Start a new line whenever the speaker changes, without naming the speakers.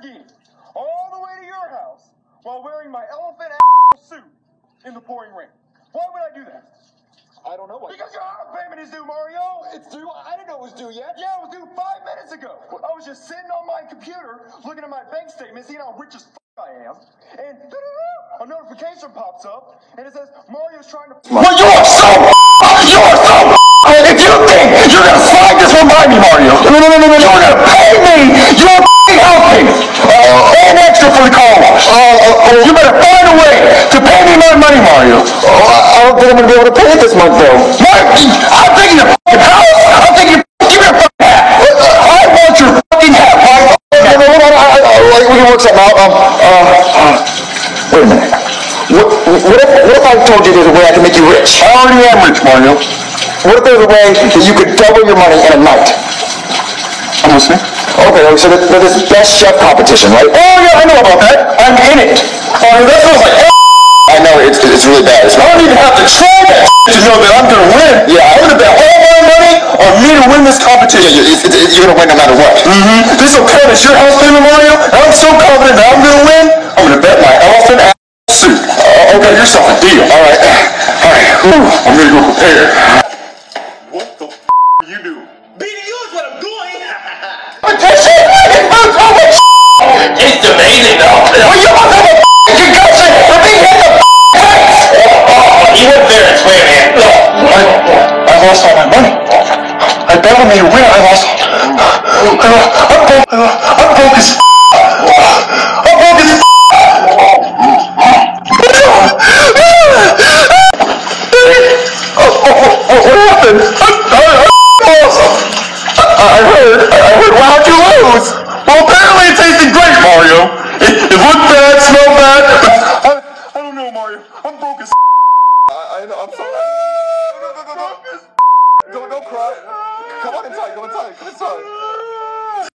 Lamborghini all the way to your house while wearing my elephant suit in the pouring rain. Why would I do that?
I don't know why.
Because your house payment is due, Mario.
It's due? I didn't know it was due yet.
Yeah, it was due 5 minutes ago. I was just sitting on my computer looking at my bank statement, seeing how rich as I am, and a notification pops up, and it says Mario's trying to.
Well, you're so. If you think you're gonna slide this one by me, Mario, no, you're gonna pay me your house payment and extra for the car wash. You better find a way to pay me my money, Mario. I don't think I'm gonna be able to pay it this month, though. I'm taking your fucking house. I'm taking your. Give me your fucking hat. I want your fucking hat. No, hold on. We can work something out. Wait a minute. What if I told you there's a way I can make you rich? I already am rich, Mario. What if there's a way that you could double your money in a night? I'm listening. Okay, so there's this best chef competition, right? Oh yeah, I know about that. I'm in it. That sounds like I know, it's really bad. I don't even have to try that to know that I'm gonna win. Yeah, I'm gonna bet all my money on me to win this competition. You're gonna win no matter what. This will count as your house payment, Mario. I'm so confident that I'm gonna win. I'm gonna bet my elephant suit. Okay, yourself a deal. All right. I'm gonna go prepare.
What the you do?
Beating you is what I'm doing.
It's amazing though. Well, you must have a concussion for being hit the face. You went there and swear, man. I lost all my money. I bet on me to win. I lost. I'm broke as. I'm broke as. What happened? I heard, how'd you lose? Well, apparently it tasted great, Mario. It looked bad, smelled bad.
I don't know, Mario. I'm broke as.
I know, I'm sorry. No. Don't cry. Come on inside, go inside.